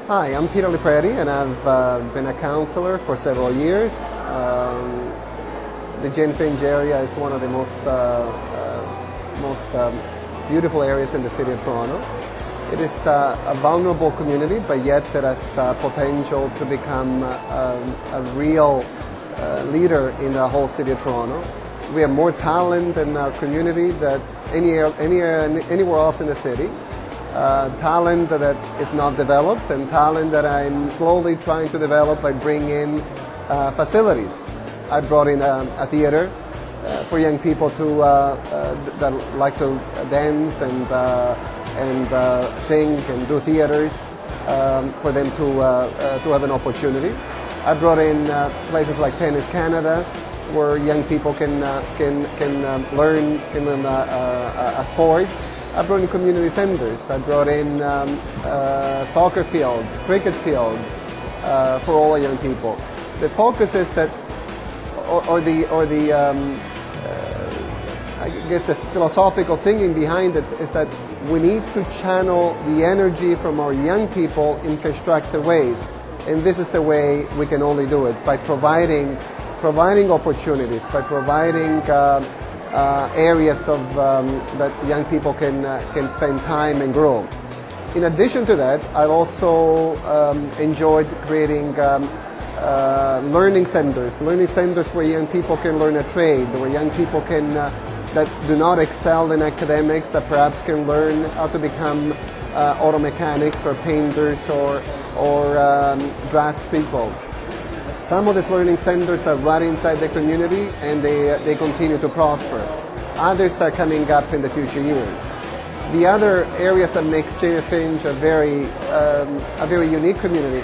Hi, I'm Preti, and I've been a counselor for several years. The Nguyen area is one of the most beautiful areas in the city of Toronto. It is a vulnerable community, but yet it has potential to become a real leader in the whole city of Toronto. We have more talent in our community than anywhere else in the city. Talent that is not developed, and talent that I'm slowly trying to develop by bringing in facilities. I brought in a theater for young people that like to dance and sing and do theaters, for them to have an opportunity. I brought in places like Tennis Canada, where young people can learn a sport. I brought in community centers. I brought in soccer fields, cricket fields for all young people. The focus is that, I guess the philosophical thinking behind it is that we need to channel the energy from our young people in constructive ways, and this is the way we can only do it, by providing opportunities, by providing areas that young people can spend time and grow. In addition to that, I've also enjoyed creating learning centers where young people can learn a trade, where young people that do not excel in academics, that perhaps can learn how to become auto mechanics or painters or draftspeople. Some of these learning centers are right inside the community, and they continue to prosper. Others are coming up in the future years. The other areas that makes JFNG a very unique community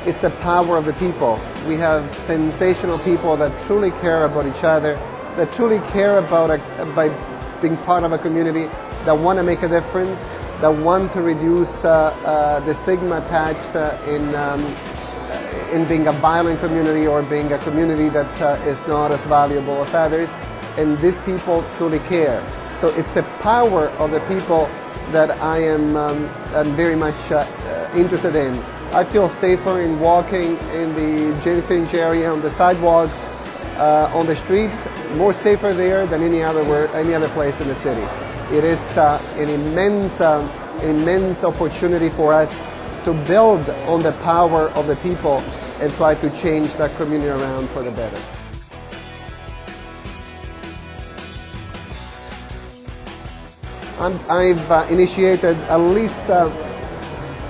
is the power of the people. We have sensational people that truly care about each other, that truly care about by being part of a community, that want to make a difference, that want to reduce the stigma attached in being a violent community or being a community that is not as valuable as others, and these people truly care. So it's the power of the people that I am very much interested in. I feel safer in walking in the Childcare area, on the sidewalks, on the street, more safer there than any other place in the city. It is an immense opportunity for us to build on the power of the people and try to change that community around for the better. I've initiated at least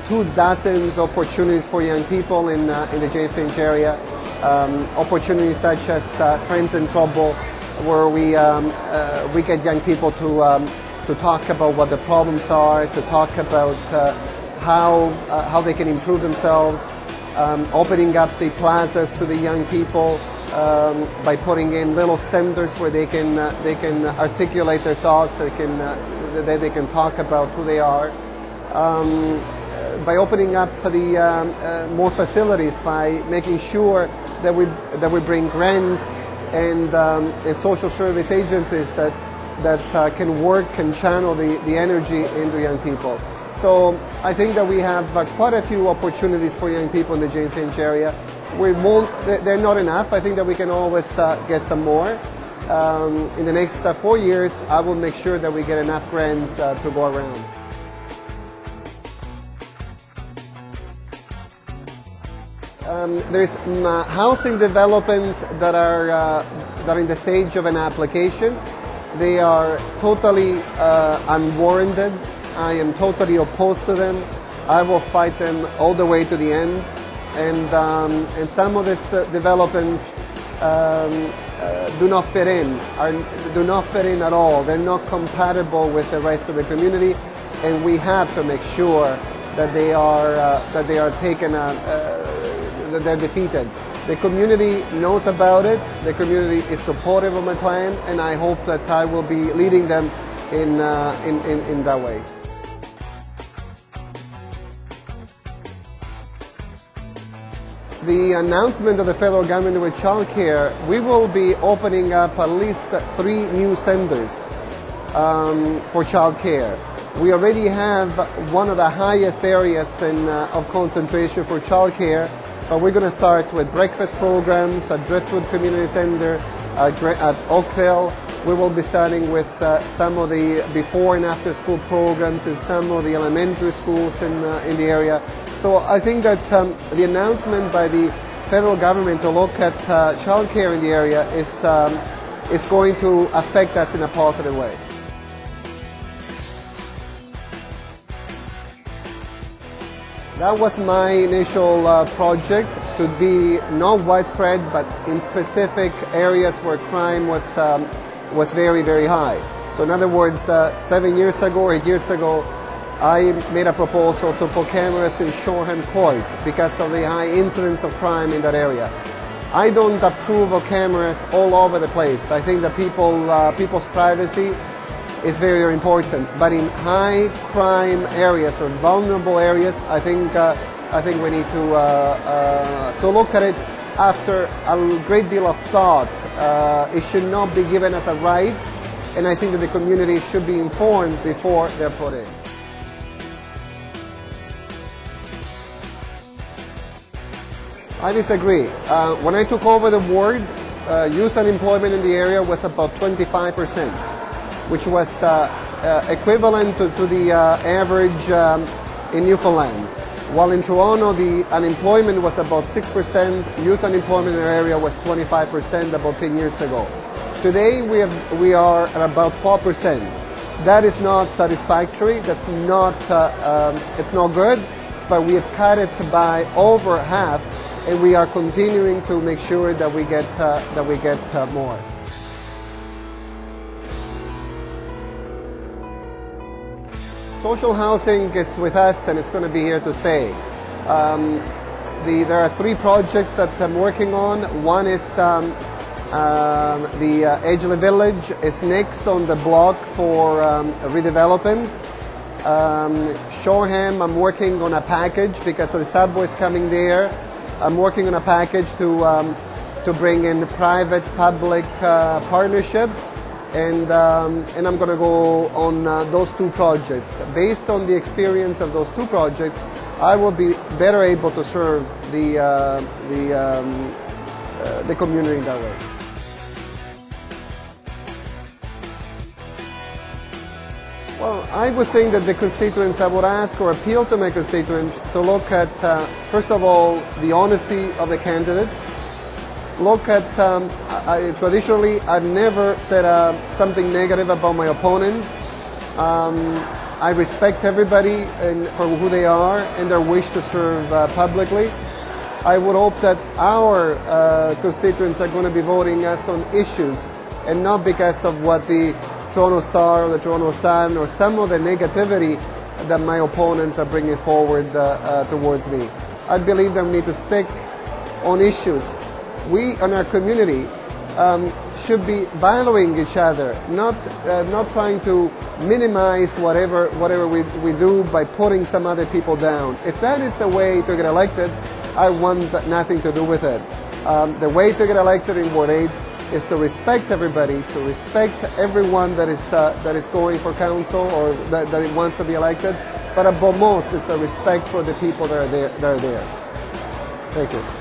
24 opportunities for young people in the JFNG area. Opportunities such as Friends in Trouble, where we get young people to talk about what the problems are, to talk about how they can improve themselves, opening up the plazas to the young people by putting in little centers where they can articulate their thoughts, that they can talk about who they are, by opening up the more facilities, by making sure that we bring grants and social service agencies that can work and channel the energy into young people. So I think that we have quite a few opportunities for young people in the JFNG area. They're not enough. I think that we can always get some more. In the next 4 years, I will make sure that we get enough grants to go around. There's housing developments that are in the stage of an application. They are totally unwarranted. I am totally opposed to them. I will fight them all the way to the end. And some of these developments do not fit in at all. They're not compatible with the rest of the community, and we have to make sure that they are taken that they're defeated. The community knows about it. The community is supportive of my plan, and I hope that I will be leading them in that way. The announcement of the federal government with Childcare, we will be opening up at least 3 new centers for childcare. We already have one of the highest areas of concentration for childcare, but we're going to start with breakfast programs at Driftwood Community Center, at Oakdale. We will be starting with some of the before and after school programs in some of the elementary schools in the area. So I think that the announcement by the federal government to look at childcare in the area is going to affect us in a positive way. That was my initial project, to be not widespread, but in specific areas where crime was very, very high. So in other words, 7 years ago or 8 years ago, I made a proposal to put cameras in Shoreham Court because of the high incidence of crime in that area. I don't approve of cameras all over the place. I think that people's privacy is very, very important. But in high crime areas or vulnerable areas, I think we need to look at it after a great deal of thought. It should not be given as a right, and I think that the community should be informed before they're put in. I disagree. When I took over the ward, youth unemployment in the area was about 25%, which was equivalent to the average in Newfoundland. While in Toronto, the unemployment was about 6%, youth unemployment in the area was 25% about 10 years ago. Today, we are at about 12%. That is not satisfactory. That's not, it's not good, but we have cut it by over half, and we are continuing to make sure that we get more. Social housing is with us, and it's going to be here to stay. There are 3 projects that I'm working on. One is the Edgeley Village is next on the block for redevelopment. Shoreham, I'm working on a package because the subway's coming there. I'm working on a package to bring in private-public partnerships. And I'm going to go on those 2 projects. Based on the experience of those 2 projects, I will be better able to serve the community in that way. Well, I would think that the constituents, I would ask or appeal to my constituents to look at, first of all, the honesty of the candidates. Look at, traditionally, I've never said something negative about my opponents. I respect everybody for who they are and their wish to serve publicly. I would hope that our constituents are going to be voting us on issues and not because of what the Toronto Star or the Toronto Sun or some of the negativity that my opponents are bringing forward towards me. I believe that we need to stick on issues. We in our community should be valuing each other, not trying to minimize whatever we do by putting some other people down. If that is the way to get elected, I want nothing to do with it. The way to get elected in Ward 8 is to respect everybody, to respect everyone that is going for council or that wants to be elected. But above most, it's a respect for the people that are there. Thank you.